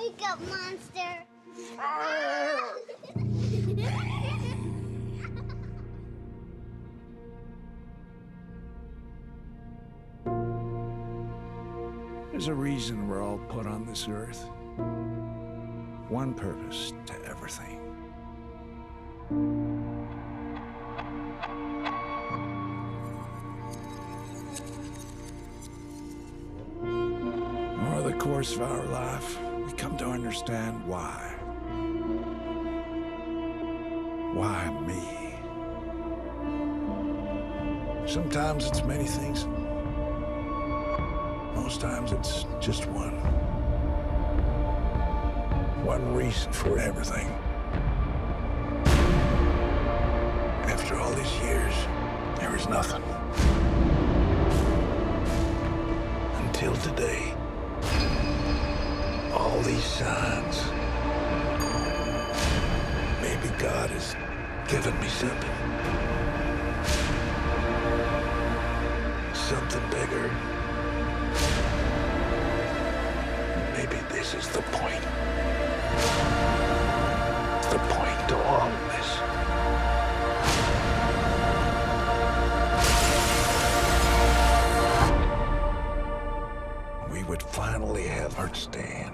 Wake up, monster! There's a reason we're all put on this earth. One purpose to everything. Over the course of our life, we come to understand why. Why me? Sometimes it's many things. Most times it's just one. One reason for everything. After all these years, there was nothing. Until today. All these signs. Maybe God has given me something. Something bigger. Maybe this is the point. The point to all of this. We would finally have our stand.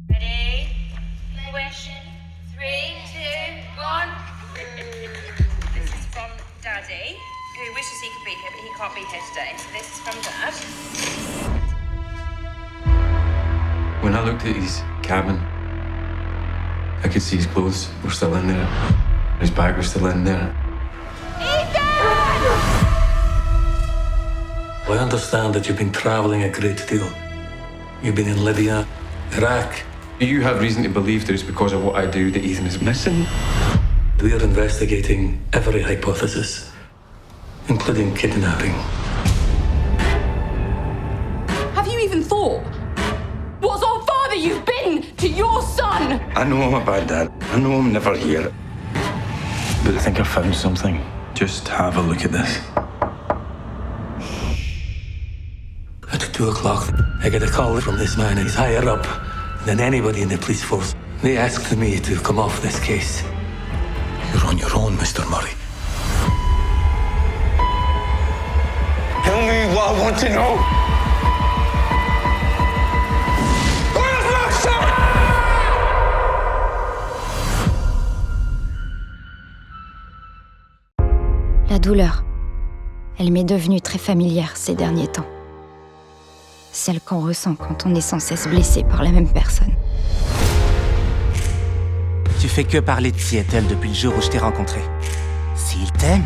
Ready? Question. 3, 2, 1. This is from Daddy, who wishes he could be here, but he can't be here today. So this is from Dad. When I looked at his cabin, I could see his clothes were still in there. His bag was still in there. I understand that you've been traveling a great deal. You've been in Libya, Iraq. You have reason to believe that it's because of what I do that Ethan is missing. We are investigating every hypothesis, including kidnapping. Have you even thought? What sort of father you've been to your son? I know I'm a bad dad. I know I'm never here. But I think I found something. Just have a look at this. At 2 o'clock, I get a call from this man. He's higher up than anybody in the police force. They asked me to come off this case. You're on your own, Mr. Murray. Tell me what I want to know. Where's my son? La douleur, elle m'est devenue très familière ces derniers temps. Celle qu'on ressent quand on est sans cesse blessé par la même personne. Tu fais que parler de Seattle depuis le jour où je t'ai rencontré. S'il t'aime,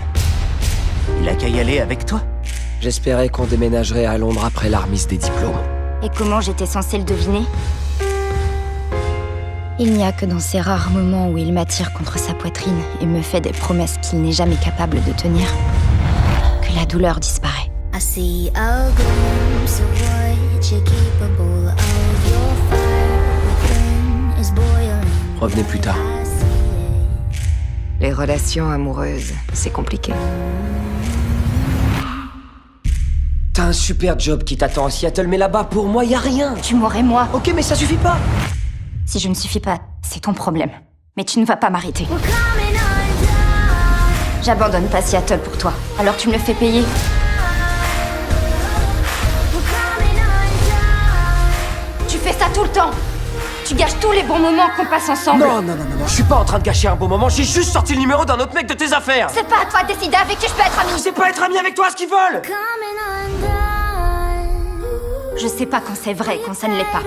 il a qu'à y aller avec toi. J'espérais qu'on déménagerait à Londres après la remise des diplômes. Et comment j'étais censée le deviner? Il n'y a que dans ces rares moments où il m'attire contre sa poitrine et me fait des promesses qu'il n'est jamais capable de tenir, que la douleur disparaît. I see a glimpse of what you're capable of. Your fire within is boiling. Revenez plus tard. I see it. Les relations amoureuses, c'est compliqué. T'as un super job qui t'attend à Seattle, mais là-bas, pour moi, y a rien. Tu m'aurais moi. Ok, mais ça suffit pas. Si je ne suffis pas, c'est ton problème. Mais tu ne vas pas m'arrêter. We're coming undone. J'abandonne pas Seattle pour toi. Alors tu me le fais payer. We're coming undone. Tu fais ça tout le temps. Tu gâches tous les bons moments qu'on passe ensemble. Non, je suis pas en train de gâcher un bon moment, j'ai juste sorti le numéro d'un autre mec de tes affaires. C'est pas à toi de décider avec qui je peux être amie. C'est pas être ami avec toi ce qu'ils veulent. Coming undone. Je sais pas quand c'est vrai et quand ça ne l'est pas.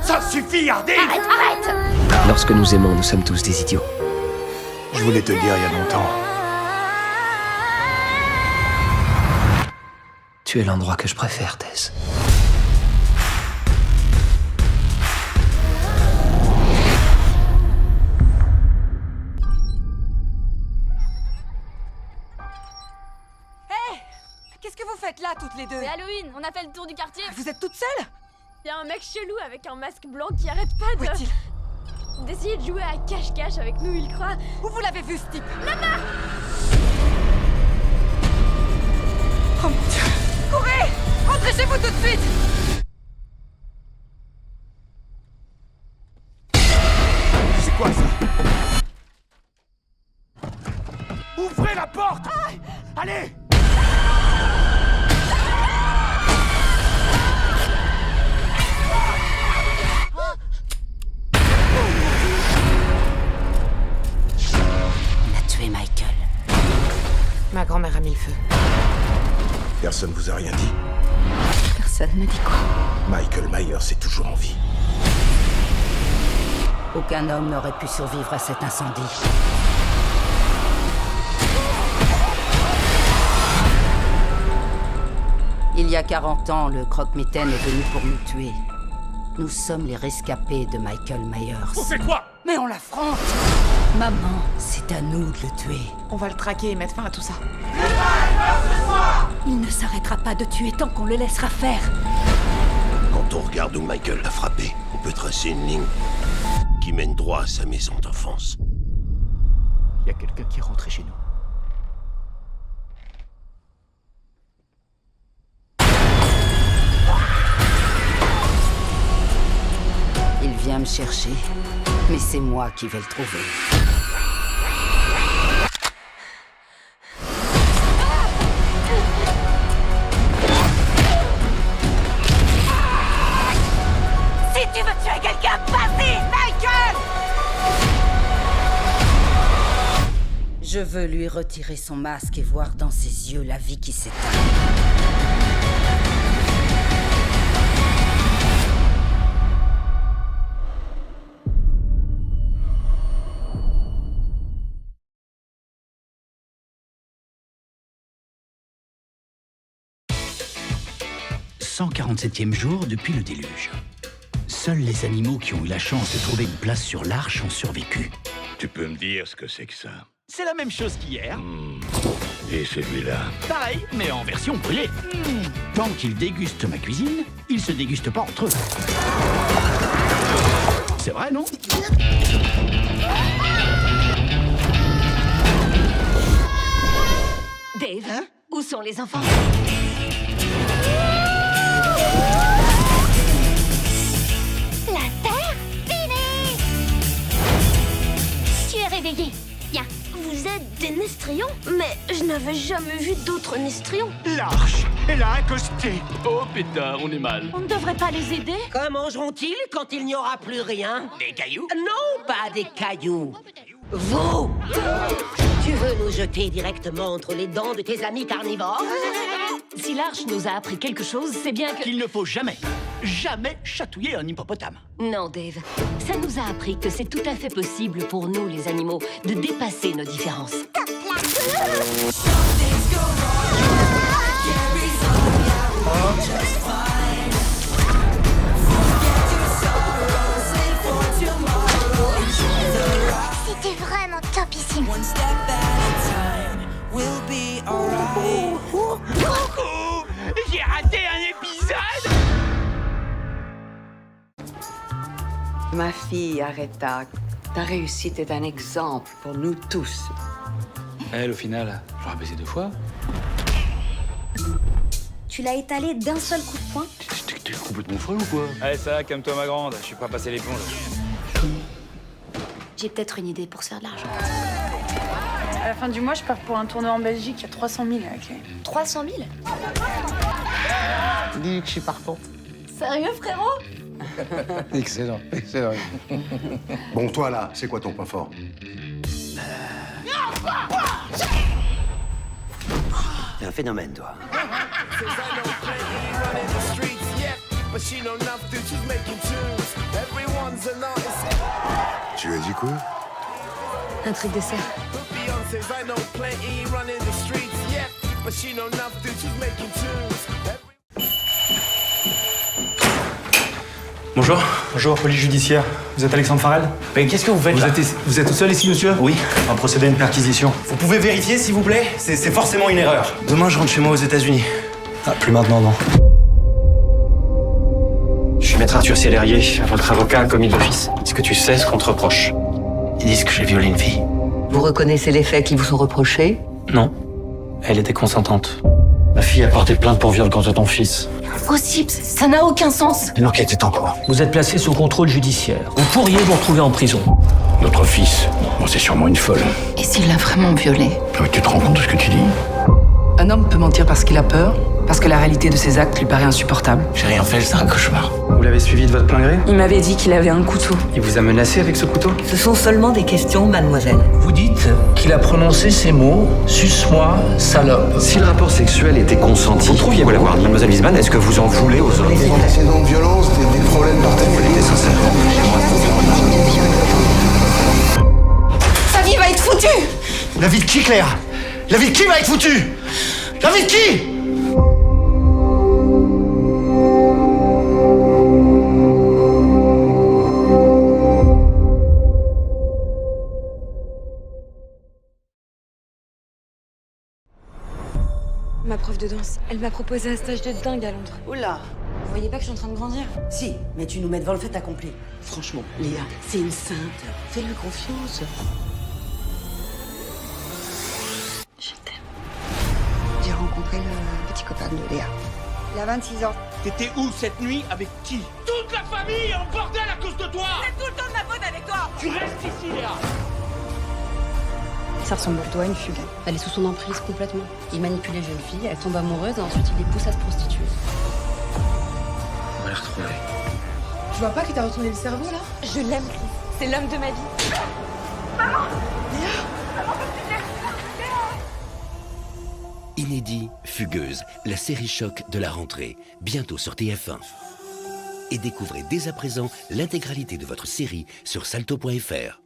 Ça suffit, Hardy! Arrête. Lorsque nous aimons, nous sommes tous des idiots. Je voulais te le dire il y a longtemps. Tu es l'endroit que je préfère, Tess. Qu'est-ce que vous faites là, toutes les deux? C'est Halloween, on a fait le tour du quartier. Vous êtes toutes seules? Il y a un mec chelou avec un masque blanc qui arrête pas Où est-il? d'essayer de jouer à cache-cache avec nous, il croit. Où vous l'avez vu, ce type? Là-bas! Oh mon Dieu! Courez! Rentrez chez vous tout de suite! C'est quoi ça? Ouvrez la porte! Allez! On a tué Michael. Ma grand-mère a mis le feu. Personne vous a rien dit? Personne m'a dit quoi. Michael Myers est toujours en vie. Aucun homme n'aurait pu survivre à cet incendie. Il y a 40 ans, le croque-mitaine est venu pour nous tuer. Nous sommes les rescapés de Michael Myers. On fait quoi? Mais on l'affronte! Maman, c'est à nous de le tuer. On va le traquer et mettre fin à tout ça. Il ne s'arrêtera pas de tuer tant qu'on le laissera faire. Quand on regarde où Michael l'a frappé, on peut tracer une ligne qui mène droit à sa maison d'enfance. Il y a quelqu'un qui est rentré chez nous. Il vient me chercher, mais c'est moi qui vais le trouver. Si tu veux tuer quelqu'un, vas-y, Michael! Je veux lui retirer son masque et voir dans ses yeux la vie qui s'éteint. « 147e jour depuis le déluge. Seuls les animaux qui ont eu la chance de trouver une place sur l'arche ont survécu. Tu peux me dire ce que c'est que ça? C'est la même chose qu'hier. Et celui-là? Pareil, mais en version brûlée. Tant qu'ils dégustent ma cuisine, ils se dégustent pas entre eux. C'est vrai, non? Dave, où sont les enfants? La Terre finie! Tu es réveillé. Bien. Vous êtes des Nestrions? Mais je n'avais jamais vu d'autres Nestrions. L'arche, elle a accosté. Oh pétard, on est mal. On ne devrait pas les aider? Que mangeront-ils quand il n'y aura plus rien? Des cailloux? Non, pas des cailloux. Vous! Tu veux nous jeter directement entre les dents de tes amis carnivores? Si l'arche nous a appris quelque chose, c'est bien que... Qu'il ne faut jamais chatouiller un hippopotame. Non, Dave. Ça nous a appris que c'est tout à fait possible pour nous, les animaux, de dépasser nos différences. C'était vraiment topissime. J'ai raté un épisode! Ma fille, Aretha, ta réussite est un exemple pour nous tous. Elle, au final, j'aurais baisé 2 fois. Tu l'as étalé d'un seul coup de poing? T'es complètement folle ou quoi? Allez, ça, calme-toi, ma grande. Je suis pas passé l'éponge. J'ai peut-être une idée pour se faire de l'argent. À la fin du mois, je pars pour un tournoi en Belgique. Il y a 300 000 à la clé. 300 000? Dis que je suis partant. Sérieux, frérot? Excellent, excellent. Bon, toi là, c'est quoi ton point fort? T'es un phénomène, toi. Tu as dit quoi? Un truc de ça. Bonjour. Bonjour, police judiciaire. Vous êtes Alexandre Farrell? Mais qu'est-ce que vous faites là? Vous êtes tout seul ici, monsieur? Oui, on va procéder à une perquisition. Vous pouvez vérifier, s'il vous plaît? C'est forcément une erreur. Demain, je rentre chez moi aux États-Unis. Ah, plus maintenant, non. Je suis maître Arthur Célérier, votre avocat commis d'office. Est-ce que tu sais ce qu'on te reproche? Ils disent que j'ai violé une fille. Vous reconnaissez les faits qui vous sont reprochés? Non. Elle était consentante. Ma fille a porté plainte pour viol contre ton fils. Impossible, ça n'a aucun sens. L'enquête est en cours. Vous êtes placé sous contrôle judiciaire. Vous pourriez vous retrouver en prison. Notre fils, bon, c'est sûrement une folle. Et s'il l'a vraiment violée? Mais tu te rends compte de ce que tu dis? Un homme peut mentir parce qu'il a peur, parce que la réalité de ses actes lui paraît insupportable. J'ai rien fait, c'est un cauchemar. Vous l'avez suivi de votre plein gré? Il m'avait dit qu'il avait un couteau. Il vous a menacé avec ce couteau? Ce sont seulement des questions, mademoiselle. Vous dites qu'il a prononcé ces mots « suce-moi, salope ». Si le rapport sexuel était consenti, vous trouviez la voir, mademoiselle Wiesmann, est-ce que vous en voulez aux autres? Des antécédents de violence, des problèmes par téléphone. Elle était sincère. Sa vie va être foutue! La vie de qui, Claire? La vie de qui va être foutue? La vie de qui? Ma prof de danse, elle m'a proposé un stage de dingue à Londres. Oula. Vous voyez pas que je suis en train de grandir? Si, mais tu nous mets devant le fait accompli. Franchement, Léa, c'est une sainte. Fais-lui confiance. Je t'aime. J'ai rencontré le petit copain de Léa. Il a 26 ans. T'étais où cette nuit? Avec qui? Toute la famille est en bordel à cause de toi! C'est tout le temps de ma faute avec toi! Tu restes ici, Léa! Ça ressemble plutôt à une fugue. Elle est sous son emprise complètement. Il manipule les jeunes filles, elle tombe amoureuse et ensuite il les pousse à se prostituer. On va les retrouver. Je vois pas que t'as retourné le cerveau là? Je l'aime, Chris. C'est l'homme de ma vie. Maman! Inédit, Fugueuse, la série choc de la rentrée, bientôt sur TF1. Et découvrez dès à présent l'intégralité de votre série sur salto.fr.